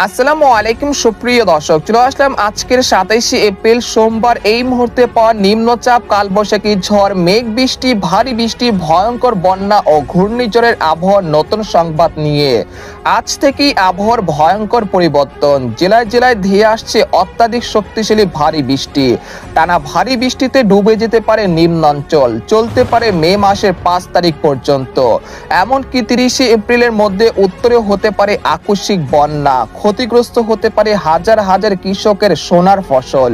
আসসালামু আলাইকুম সুপ্রিয় দর্শক, চলে আসলাম আজকের 27শে এপ্রিল সোমবার। এই মুহূর্তে পাওয়া নিম্নচাপ, কালবৈশাখী ঝড়, মেঘ বৃষ্টি, ভারী বৃষ্টি, ভয়ঙ্কর বন্যা ও ঘূর্ণিঝড়ের আবহাওয়ার নতুন সংবাদ নিয়ে আজ থেকেই আবহাওয়ার ভয়ঙ্কর পরিবর্তন। জেলায় জেলায় ধেয়ে আসছে অত্যাধিক শক্তিশালী ভারী বৃষ্টি। টানা ভারী বৃষ্টিতে ডুবে যেতে পারে নিম্নাঞ্চল, চলতে পারে মে মাসের 5 তারিখ পর্যন্ত। এমনকি 30শে এপ্রিলের মধ্যে উত্তরে হতে পারে আকস্মিক বন্যা, ক্ষতিগ্রস্ত হতে পারে হাজার হাজার কৃষকের সোনার ফসল।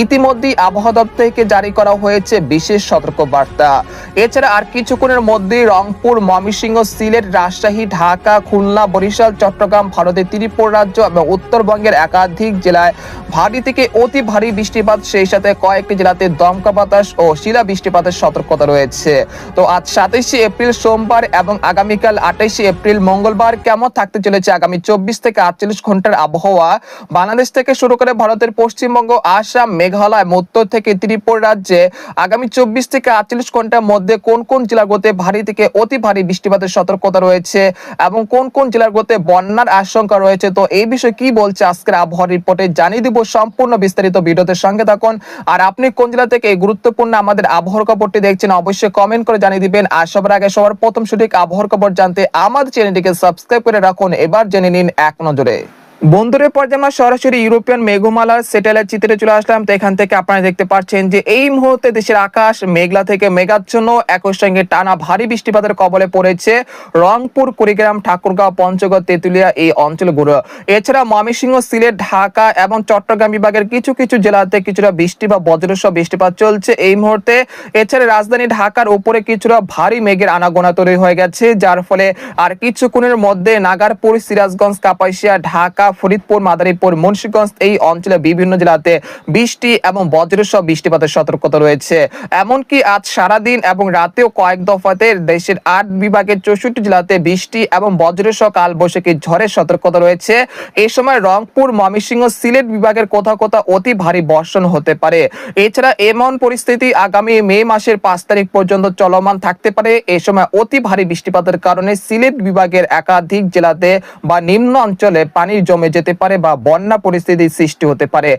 ইতিমধ্যেই আবহাওয়া দপ্তর থেকে জারি করা হয়েছে বিশেষ সতর্কবার্তা। এছাড়া আর কিছুক্ষণের মধ্যেই রংপুর, ময়মনসিংহ, সিলেট, রাজশাহী, ঢাকা, খুলনা, বরিশাল, চট্টগ্রাম, ভারতের ত্রিপুরা রাজ্য এবং উত্তরবঙ্গের একাধিক জেলায় ভারী থেকে অতি ভারী বৃষ্টিপাত, সেই সাথে কয়েকটি জেলাতে দমকা বাতাস ও শিলা বৃষ্টিপাতের সতর্কতা রয়েছে। তো আজ 27শে এপ্রিল সোমবার এবং আগামীকাল 28শে এপ্রিল মঙ্গলবার কেমন থাকতে চলেছে আগামী 24 থেকে 48 ঘন্টার আবহাওয়া বাংলাদেশ থেকে শুরু করে ভারতের পশ্চিমবঙ্গ, আসাম, মেঘালয় এবং উত্তর থেকে ত্রিপুরা রাজ্যে আগামী 24 থেকে 48 ঘন্টার মধ্যে কোন কোন জেলাগুলোতে ভারী থেকে অতি ভারী বৃষ্টিপাতের সতর্কতা রয়েছে এবং কোন কোন জেলাগুলোতে বন্যার আশঙ্কা রয়েছে, তো এই বিষয়ে কি বলছে আজকের আবহাওয়া রিপোর্টে জানিয়ে দিব সম্পূর্ণ বিস্তারিত। ভিডিওতে সঙ্গে থাকুন। আর আপনি কোন জেলা থেকে এই গুরুত্বপূর্ণ আমাদের আবহাওয়ার খবরটি দেখছেন অবশ্যই কমেন্ট করে জানিয়ে দিবেন। আর সবার আগে সবার প্রথম সঠিক আবহাওয়ার খবর জানতে আমাদের চ্যানেলটিকে সাবস্ক্রাইব করে রাখুন। এবার জেনে নিন এক নজরে। বন্ধুদের পর্যায়ে আমরা সরাসরি ইউরোপিয়ান মেঘমালার স্যাটেলাইট চিত্রে চলে আসলাম। তো এখান থেকে আপনারা দেখতে পাচ্ছেন যে এই মুহূর্তে দেশের আকাশ মেঘলা থেকে মেঘাচ্ছন্ন, একই সঙ্গে টানা ভারী বৃষ্টিপাতের কবলে পড়েছে রংপুর, কুড়িগ্রাম, ঠাকুরগাঁও, পঞ্চগড়, তেঁতুলিয়া এই অঞ্চলগুলো। এছাড়া ময়মনসিংহ, সিলেট, ঢাকা এবং চট্টগ্রাম বিভাগের কিছু কিছু জেলাতে কিছুটা বৃষ্টি বা বজ্রসহ বৃষ্টিপাত চলছে এই মুহূর্তে। এছাড়া রাজধানী ঢাকার উপরে কিছুটা ভারী মেঘের আনাগোনা তৈরি হয়ে গেছে, যার ফলে আর কিছুক্ষণের মধ্যে নাগারপুর, সিরাজগঞ্জ, কাপাসিয়া, ঢাকা, ফরিদপুর, মাদারীপুর, মুন্সিগঞ্জ এই অঞ্চলে বিভিন্ন জেলাতে বৃষ্টি এবং বজ্রসহ বৃষ্টিপাতের সতর্কতা রয়েছে। এমনকি আজ সারাদিন এবং রাতেও কয়েক দফাতে দেশের 8 বিভাগের 64 জেলাতে বৃষ্টি এবং বজ্রসহ কালবৈশাখী ঝড়ের সতর্কতা রয়েছে। এই সময় রংপুর, ময়মনসিংহ, সিলেট বিভাগের কোথাও কোথাও অতি ভারী বর্ষণ হতে পারে। এছাড়া এমন পরিস্থিতি আগামী মে মাসের 5 তারিখ পর্যন্ত চলমান থাকতে পারে। এই সময় অতি ভারী বৃষ্টিপাতের কারণে সিলেট বিভাগের একাধিক জেলাতে বা নিম্ন অঞ্চলে পানি জমে যেতে পারে বা বন্যা পরিস্থিতির সৃষ্টি হতে পারে।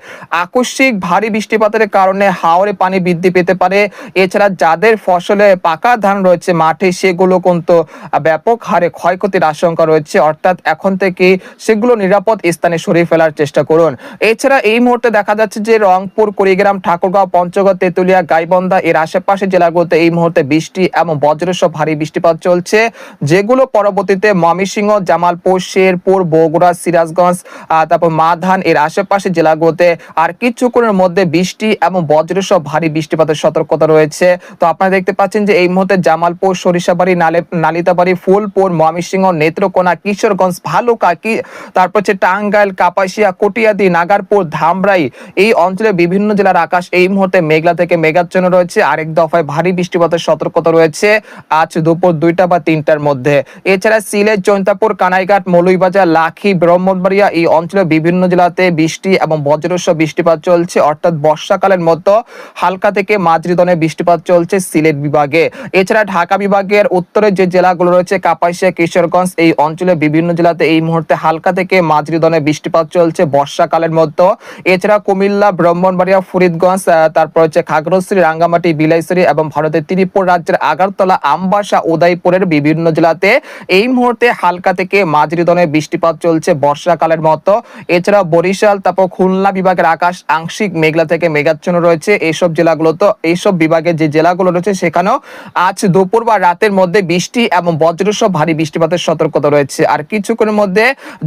আকস্মিক ভারী বৃষ্টিপাতের কারণে হাওরে পানি বৃদ্ধি পেতে পারে। এছাড়া যাদের ফসলে পাকা ধান রয়েছে মাঠে, সেগুলো কিন্তু ব্যাপক হারে ক্ষয়ক্ষতির আশঙ্কা রয়েছে, অর্থাৎ এখন থেকে সেগুলো নিরাপদ স্থানে সরিয়ে ফেলার চেষ্টা করুন। এছাড়া এই মুহূর্তে দেখা যাচ্ছে যে রংপুর, কুড়িগ্রাম, ঠাকুরগাঁও, পঞ্চগড়, তেঁতুলিয়া, গাইবান্ধা এর আশেপাশে জেলাগুলোতে এই মুহূর্তে বৃষ্টি এবং বজ্রসহ ভারী বৃষ্টিপাত চলছে, যেগুলো পরবর্তীতে ময়মনসিংহ, জামালপুর, শেরপুর, বগুড়া, সিরাজগঞ্জ, তারপর মাধান এর আশেপাশে জেলাগুলোতে আর কিছুক্ষণের মধ্যে বৃষ্টি এবং বজ্রসহ ভারী বৃষ্টিপাতের সতর্কতা রয়েছে। তো আপনারা দেখতে পাচ্ছেন যে এই মুহূর্তে জামালপুর, সরিষাবাড়ি, নালিতাবাড়ি, ফুলপুর, ময়মনসিংহ, নেত্রকোনা, কিশোরগঞ্জ, ভালুকা, তারপর হচ্ছে টাঙ্গাইল, কাপাসিয়া, কটিয়াদি, নাগারপুর, ধামরাই এই অঞ্চলে বিভিন্ন জেলার আকাশ এই মুহূর্তে মেঘলা থেকে মেঘাচ্ছন্ন রয়েছে। আরেক দফায় ভারী বৃষ্টিপাতের সতর্কতা রয়েছে আজ দুপুর 2টা বা 3টার মধ্যে। এছাড়া সিলেট, জৈন্তাপুর, কানাইঘাট, মৌলভীবাজার, লাখি, ব্রাহ্মণবাড়িয়া এই অঞ্চলে বিভিন্ন জেলাতে বৃষ্টি এবং বজ্রসহ বৃষ্টিপাত চলছে, অর্থাৎ বর্ষাকালের মতো হালকা থেকে মাঝারি ধরনের বৃষ্টিপাত চলছে সিলেট বিভাগে। এছাড়া ঢাকা বিভাগের উত্তরের যে জেলাগুলো রয়েছে কাপাসিয়া, কিশোরগঞ্জ এই অঞ্চলে বিভিন্ন জেলাতে এই মুহূর্তে হালকা থেকে মাঝারি ধরনের বৃষ্টিপাত চলছে বর্ষাকালের মতো। এছাড়া কুমিল্লা, ব্রাহ্মণবাড়িয়া, ফরিদগঞ্জ, তারপর হচ্ছে খাগড়াছড়ি, রাঙ্গামাটি, বিলাইছড়ি এবং ভারতের ত্রিপুরা রাজ্যের আগারতলা, আমবাসা, উদয়পুরের বিভিন্ন জেলাতে এই মুহূর্তে হালকা থেকে মাঝারি ধরনের বৃষ্টিপাত চলছে বর্ষাকালের মতো। এছাড়া বরিশাল, তারপর খুলনা বিভাগের আকাশ আংশিক মেঘলা থেকে মেঘাচ্ছন্ন রয়েছে। এইসব জেলাগুলো তো এইসব বিভাগের যে জেলাগুলো রয়েছে সেখানেও আজ দুপুর বা রাতের মধ্যে বৃষ্টি এবং বজ্রসহ ভারী বৃষ্টিপাতের সতর্কতা রয়েছে। আর কিছুক্ষণের মধ্যে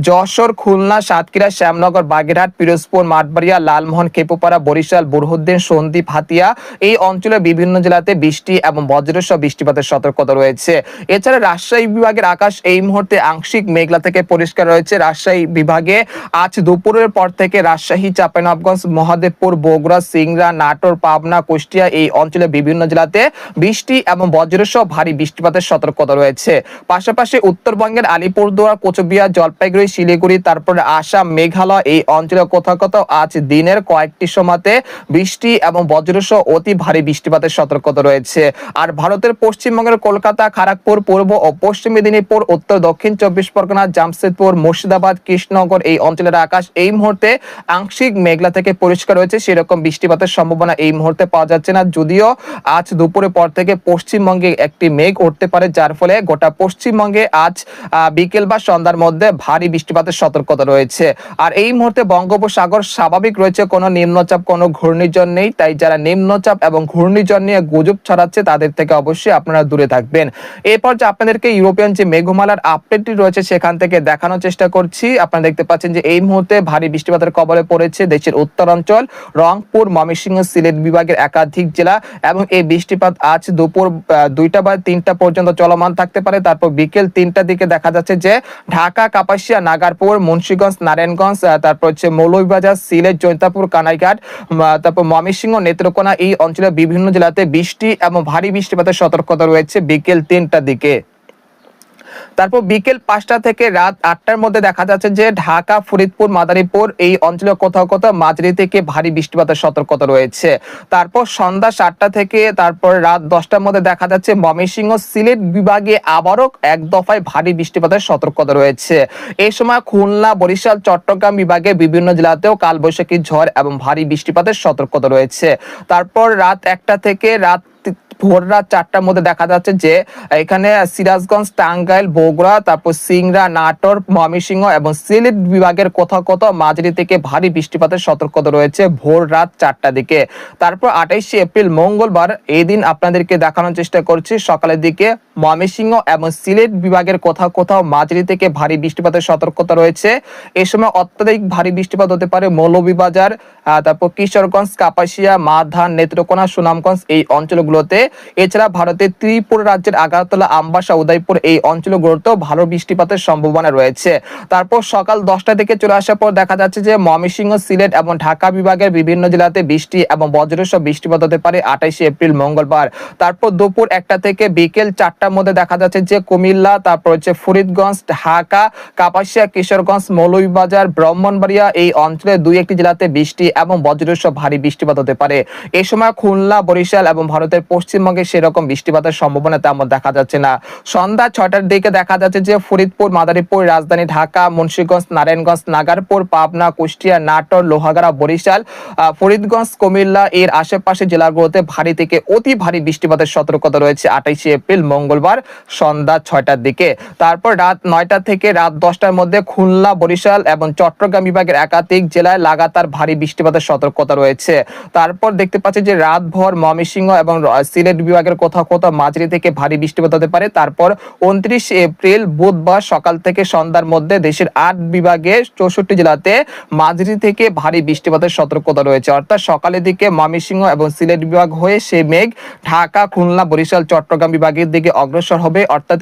যশোর, খুলনা, সাতক্ষীরা, শ্যামনগর, বাগেরহাট, পিরোজপুর, মাঠবাড়িয়া, লালমোহন, খেপুপাড়া, বরিশাল, বুরহুদ্দিন, সন্দ্বীপ, হাতিয়া এই অঞ্চলের বিভিন্ন জেলাতে বৃষ্টি এবং বজ্রসহ বৃষ্টিপাতের সতর্কতা রয়েছে। এছাড়া রাজশাহী বিভাগের আকাশ এই মুহূর্তে আংশিক মেঘলা থেকে পরিষ্কার রয়েছে। রাজশাহী বিভাগে আজ দুপুরের পর থেকে রাজশাহী, চাঁপাইনবাবগঞ্জ, মহাদেবপুর, বগুড়া, সিংড়া, নাটোর, পাবনা, কুষ্টিয়া এই অঞ্চলে বিভিন্ন জেলাতে বৃষ্টি এবং বজ্রসহ ভারী বৃষ্টিপাতের সতর্কতা রয়েছে। পাশাপাশি উত্তরবঙ্গের আলিপুরদুয়ার, কোচবিহার, জলপাইগুড়ি, শিলিগুড়ি, তারপরে আসাম, মেঘালয় এই অঞ্চলে কোথাও কোথাও আজ দিনের কয়েকটি সময়তে বৃষ্টি এবং বজ্রসহ অতি ভারী বৃষ্টিপাতের সতর্কতা রয়েছে। আর ভারতের পশ্চিমবঙ্গের কলকাতা, খড়গপুর, পূর্ব ও পশ্চিম মেদিনীপুর, উত্তর দক্ষিণ 24 পরগনা, জামশেদপুর, মুর্শিদাবাদ, কৃষ্ণ কৃষ্ণনগর এই অঞ্চলের আকাশ এই মুহূর্তে আংশিক মেঘলা থেকে পরিষ্কার রয়েছে, সেরকম বৃষ্টিপাতের সম্ভাবনা এই মুহূর্তে পাওয়া যাচ্ছে না। যদিও আজ দুপুরের পর থেকে পশ্চিমবঙ্গে একটি মেঘ উঠতে পারে, যার ফলে গোটা পশ্চিমবঙ্গে আজ বিকেল বা সন্ধ্যার মধ্যে ভারী বৃষ্টিপাতের সতর্কতা রয়েছে। আর এই মুহূর্তে বঙ্গোপসাগর স্বাভাবিক রয়েছে, কোনো নিম্নচাপ কোনো ঘূর্ণিঝড় নেই। তাই যারা নিম্নচাপ এবং ঘূর্ণিঝড় নিয়ে গুজব ছড়াচ্ছে তাদের থেকে অবশ্যই আপনারা দূরে থাকবেন। এরপর যে আপনাদেরকে ইউরোপিয়ান যে মেঘমালার আপডেটটি রয়েছে সেখান থেকে দেখানোর চেষ্টা করছি। আপনারা দেখতে পাচ্ছেন যে এই মুহূর্তে ভারী বৃষ্টিপাতের কবলে পড়েছে দেশের উত্তরাঞ্চল, রংপুর, ময়মনসিংহ, সিলেট বিভাগের একাধিক জেলা এবং এই বৃষ্টিপাত আজ দুপুর 2টা বা 3টা পর্যন্ত চলমান থাকতে পারে। তারপর বিকেল 3টার দিকে দেখা যাচ্ছে যে ঢাকা, কাপাসিয়া, নাগারপুর, মুন্সিগঞ্জ, নারায়ণগঞ্জ, তারপর হচ্ছে মৌলভীবাজার, সিলেট, জৈন্তাপুর, কানাইঘাট, তারপর ময়মনসিংহ, নেত্রকোনা এই অঞ্চলের বিভিন্ন জেলাতে বৃষ্টি এবং ভারী বৃষ্টিপাতের সতর্কতা রয়েছে বিকেল 3টার দিকে। তারপর বিকেল 5টা থেকে রাত 8টার মধ্যে দেখা যাচ্ছে যে ঢাকা, ফরিদপুর, মাদারীপুর এই অঞ্চলে কোথাও কোথাও মাঝারি থেকে ভারী বৃষ্টিপাতের সতর্কতা রয়েছে। তারপর সন্ধ্যা 7টা থেকে তারপর রাত 10টার মধ্যে দেখা যাচ্ছে ময়মনসিংহ, সিলেট বিভাগে আবারও এক দফায় ভারী বৃষ্টিপাতের সতর্কতা রয়েছে। এই সময় খুলনা, বরিশাল, চট্টগ্রাম বিভাগে বিভিন্ন জেলাতেও কালবৈশাখী ঝড় এবং ভারী বৃষ্টিপাতের সতর্কতা রয়েছে। তারপর রাত 1টা থেকে ভোর রাত 4টার মধ্যে দেখা যাচ্ছে যে এখানে সিরাজগঞ্জ, টাঙ্গাইল, বগুড়া, তারপর সিংড়া, নাটোর, ময়মনসিংহ এবং সিলেট বিভাগের কোথাও কোথাও মাঝারি থেকে ভারী বৃষ্টিপাতের সতর্কতা রয়েছে ভোর রাত 4টার দিকে। তারপর 28শে এপ্রিল মঙ্গলবার এই দিন আপনাদেরকে দেখানোর চেষ্টা করছি সকালের দিকে ময়মনসিংহ এবং সিলেট বিভাগের কোথাও কোথাও মাঝারি থেকে ভারী বৃষ্টিপাতের সতর্কতা রয়েছে। এই সময় অত্যাধিক ভারী বৃষ্টিপাত হতে পারে মৌলভীবাজার, তারপর কিশোরগঞ্জ, কাপাসিয়া, মাধান, নেত্রকোনা, সুনামগঞ্জ এই অঞ্চলগুলোতে। এছাড়া ভারতের ত্রিপুরা রাজ্যের আগারতলা, আমবাসা, উদয়পুর এই অঞ্চলগুলোতেও ভালো বৃষ্টিপাতের সম্ভাবনা রয়েছে। তারপর সকাল 10টা থেকে চলে আসার পর দেখা যাচ্ছে যে ময়মনসিংহ, সিলেট এবং ঢাকা বিভাগের বিভিন্ন জেলাতে বৃষ্টি এবং বজ্রসহ বৃষ্টিপাত হতে পারে 28শে এপ্রিল মঙ্গলবার। তারপর দুপুর 1টা থেকে বিকেল 4টার মধ্যে দেখা যাচ্ছে যে কুমিল্লা, তারপর হচ্ছে ফরিদগঞ্জ, ঢাকা, কাপাসিয়া, কিশোরগঞ্জ, মৌলভীবাজার, ব্রাহ্মণবাড়িয়া এই অঞ্চলের 2-1টি জেলাতে বৃষ্টি এবং বজ্রসহ ভারী বৃষ্টিপাত হতে পারে। এই সময় খুলনা, বরিশাল এবং ভারতের পশ্চিমবঙ্গে সেরকম বৃষ্টিপাতের সম্ভাবনা তেমন দেখা যাচ্ছে না। সন্ধ্যা 6টার দিকে দেখা যাচ্ছে যে ফরিদপুর, মাদারীপুর, রাজধানী ঢাকা, মুন্সিগঞ্জ, নারায়ণগঞ্জ, নাগারপুর, পাবনা, কুষ্টিয়া, নাটোর, লোহাগাড়া, বরিশাল, ফরিদগঞ্জ, কুমিল্লা এর আশেপাশে জেলাগুলোতে ভারী থেকে অতি ভারী বৃষ্টিপাতের সতর্কতা রয়েছে 28শে এপ্রিল মঙ্গলবার সন্ধ্যা 6টার দিকে। তারপর রাত 9টা থেকে রাত 10টার মধ্যে খুলনা, বরিশাল এবং চট্টগ্রাম বিভাগের একাধিক জেলায় লাগাতার ভারী বৃষ্টিপাতের সতর্কতা রয়েছে। তারপর দেখতে পাচ্ছি যে রাতভর ময়মনসিংহ এবং সিলেট বিভাগের কোথাও কোথাও মাঝারি থেকে ভারী বৃষ্টিপাত হতে পারে। তারপর 29শে এপ্রিল বুধবার সকাল থেকে সন্ধ্যার মধ্যে দেশের 8 বিভাগে 64 জেলাতে মাঝারি থেকে ভারী বৃষ্টিপাতের সতর্কতা রয়েছে। অর্থাৎ সকালের দিকে ময়মনসিংহ এবং সিলেট বিভাগ হয়ে সে মেঘ ঢাকা, খুলনা, বরিশাল, চট্টগ্রাম বিভাগের দিকে অগ্রসর হবে। অর্থাৎ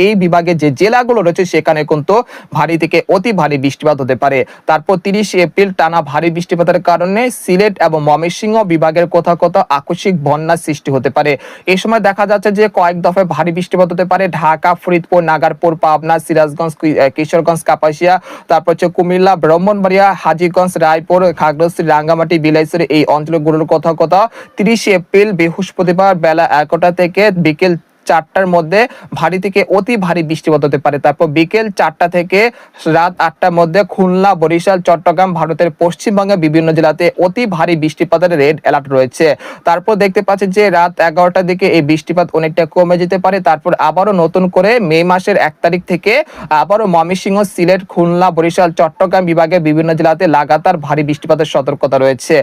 এই বিভাগে যে জেলাগুলো রয়েছে সেখানে কিন্তু ভারী থেকে অতি ভারী বৃষ্টিপাত হতে পারে। তারপর 30শে এপ্রিল টানা ভারী বৃষ্টিপাতের কারণে সিলেট এবং ময়মনসিংহ বিভাগের কোথাও কোথাও আকস্মিক বন্যার সৃষ্টি হতে পারে। এই সময় দেখা যাচ্ছে যে কয়েক দফায় ভারী বৃষ্টিপাত হতে পারে ঢাকা, ফরিদপুর, নাগারপুর, পাবনা, সিরাজগঞ্জ, কিশোরগঞ্জ, কাপাসিয়া, তারপর হচ্ছে কুমিল্লা, ব্রাহ্মণবাড়িয়া, হাজীগঞ্জ, রায়পুর, খাগড়াছড়ি, রাঙ্গামাটি, বিলাইছড়ি এই অঞ্চলগুলোর কোথাও কোথাও 30শে এপ্রিল বৃহস্পতিবার বেলা 11টা থেকে বিকেল 4টার মধ্যে ভারী থেকে অতি ভারী বৃষ্টিপাত হতে পারে। তারপর বিকেল 4টা থেকে রাত 8টার মধ্যে খুলনা, বরিশাল, চট্টগ্রাম, ভারতের পশ্চিমবঙ্গের বিভিন্ন জেলাতে অতি ভারী বৃষ্টিপাতের রেড অ্যালার্ট রয়েছে। তারপর দেখতে পাচ্ছি যে রাত 11টার দিকে এই বৃষ্টিপাত অনেকটা কমে যেতে পারে। তারপর আবারও নতুন করে মে মাসের 1 তারিখ থেকে আবারও ময়মনসিংহ, সিলেট, খুলনা, বরিশাল, চট্টগ্রাম বিভাগের বিভিন্ন জেলাতে লাগাতার ভারী বৃষ্টিপাতের সতর্কতা রয়েছে।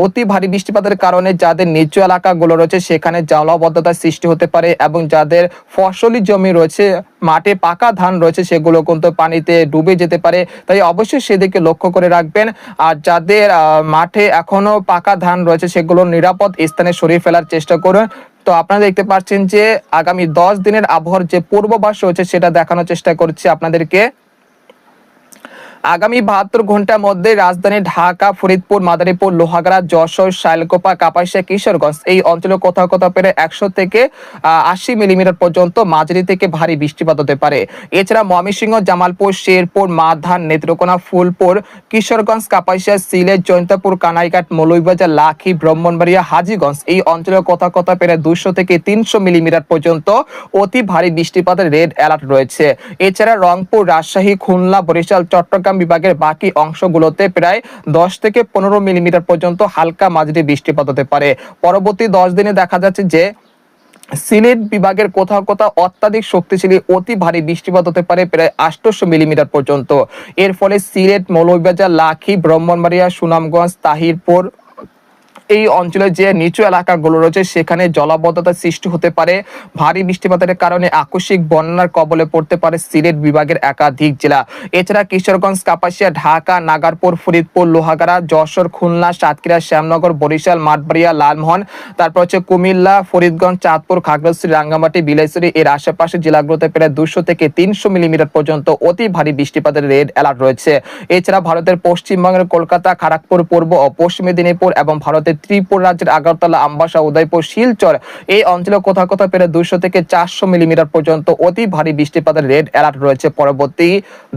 অতি ভারী বৃষ্টিপাতের কারণে যাদের নিচু এলাকাগুলো রয়েছে সেখানে জলাবদ্ধতার সৃষ্টি হতে পারে এবং যাদের ফসলি জমি রয়েছে, মাঠে পাকা ধান রয়েছে সেগুলো কিন্তু পানিতে ডুবে যেতে পারে। তাই অবশ্যই সেদিকে লক্ষ্য করে রাখবেন। আর যাদের মাঠে এখনো পাকা ধান রয়েছে সেগুলো নিরাপদ স্থানে সরিয়ে ফেলার চেষ্টা করুন। তো আপনারা দেখতে পাচ্ছেন যে আগামী 10 দিনের আবহাওয়ার যে পূর্বাভাস রয়েছে সেটা দেখানোর চেষ্টা করছি আপনাদেরকে। আগামী 72 ঘন্টার মধ্যে রাজধানী ঢাকা, ফরিদপুর, মাদারীপুর, লোহাগাড়া, যশোর, শাইলকোপা, কাপাসিয়া, কিশোরগঞ্জ এই অঞ্চলে কোথাও কোথাও পেরে 100 থেকে 80 মিলিমিটার পর্যন্ত মাঝারি থেকে ভারী বৃষ্টিপাত হতে পারে। এছাড়া ময়মনসিংহ, জামালপুর, শেরপুর, মাধান, নেত্রকোনা, ফুলপুর, কিশোরগঞ্জ, কাপাসিয়া, সিলেট, জৈন্তাপুর, কানাইঘাট, মৌলভীবাজার, লাখি, ব্রাহ্মণবাড়িয়া, হাজীগঞ্জ এই অঞ্চলে কোথাও কোথাও পেরে 200 থেকে 300 মিলিমিটার পর্যন্ত অতি ভারী বৃষ্টিপাতের রেড অ্যালার্ট রয়েছে। এছাড়া রংপুর, রাজশাহী, খুলনা, বরিশাল, চট্টগ্রাম বিভাগের বাকি অংশগুলোতে প্রায় 10 থেকে 15 মিলিমিটার পর্যন্ত হালকা মাঝারি বৃষ্টিপাত হতে পারে। পরবর্তী 10 দিনে দেখা যাচ্ছে যে সিলেট বিভাগের কোথাও কোথাও অত্যাধিক শক্তিশালী অতি ভারী বৃষ্টিপাত হতে পারে প্রায় 800 মিলিমিটার পর্যন্ত। এর ফলে সিলেট, মৌলভীবাজার, লাখি, ব্রাহ্মণবাড়িয়া, সুনামগঞ্জ, তাহিরপুর এই অঞ্চলের যে নিচু এলাকাগুলো রয়েছে সেখানে জলাবদ্ধতার সৃষ্টি হতে পারে। ভারী বৃষ্টিপাতের কারণে আকস্মিক বন্যার কবলে পড়তে পারে সিলেট বিভাগের একাধিক জেলা। এছাড়া কিশোরগঞ্জ, কাপাসিয়া, ঢাকা, নাগারপুর, ফরিদপুর, লোহাগাড়া, যশোর, খুলনা, সাতক্ষীরা, শ্যামনগর, বরিশাল, মাঠবাড়িয়া, লালমোহন, তারপর হচ্ছে কুমিল্লা, ফরিদগঞ্জ, চাঁদপুর, খাগড়াছড়ি, রাঙ্গামাটি, বিলাইছড়ি এর আশেপাশে জেলাগুলোতে প্রায় 200 থেকে 300 মিলিমিটার পর্যন্ত অতি ভারী বৃষ্টিপাতের রেড অ্যালার্ট রয়েছে। এছাড়া ভারতের পশ্চিমবঙ্গের কলকাতা, খড়গপুর, পূর্ব ও পশ্চিম মেদিনীপুর এবং ভারতের ত্রিপুরা রাজ্যের আগরতলা, আমবাসা, উদয়পুর, শিলচর এই অঞ্চলে কোথাও কোথাও প্রায় 200 থেকে 400 মিলিমিটার পর্যন্ত অতি ভারী বৃষ্টিপাতের রেড অ্যালার্ট রয়েছে পরবর্তী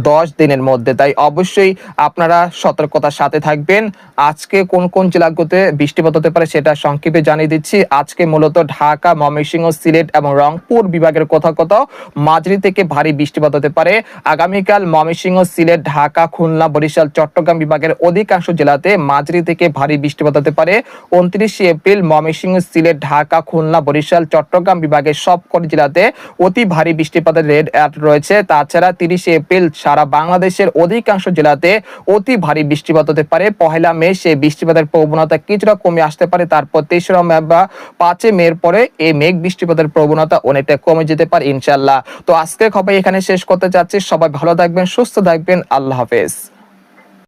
10 দিনের মধ্যে। তাই অবশ্যই আপনারা সতর্কতার সাথে থাকবেন। আজকে কোন কোন জেলাগুলোতে বৃষ্টিপাত হতে পারে সেটা সংক্ষেপে জানিয়ে দিচ্ছি। আজকে মূলত ঢাকা, ময়মনসিংহ, সিলেট এবং রংপুর বিভাগের কোথাও কোথাও মাঝারি থেকে ভারী বৃষ্টিপাত হতে পারে। আগামীকাল ময়মনসিংহ, সিলেট, ঢাকা, খুলনা, বরিশাল, চট্টগ্রাম বিভাগের অধিকাংশ জেলাতে মাঝারি থেকে ভারী বৃষ্টিপাত হতে পারে। 29 এপ্রিল ময়মনসিংহ, সিলেট, ঢাকা, খুলনা, বরিশাল, চট্টগ্রাম বিভাগের সবকটি জেলাতে অতি ভারী বৃষ্টিপাতের রেড অ্যালার্ট রয়েছে। তাছাড়া 30 এপ্রিল সারা বাংলাদেশের অধিকাংশ জেলাতে অতি ভারী বৃষ্টিপাত হতে পারে। 1 মে সেই বৃষ্টিপাতের প্রবণতা কিছুটা কমে আসতে পারে। তারপর 3 মে বা 5 মের পরে এই মেঘ বৃষ্টিপাতের প্রবণতা অনেকটা কমে যেতে পারে ইনশাআল্লাহ। তো আজকের খবর এখানে শেষ করতে যাচ্ছি। সবাই ভালো থাকবেন, সুস্থ থাকবেন। আল্লাহ হাফেজ।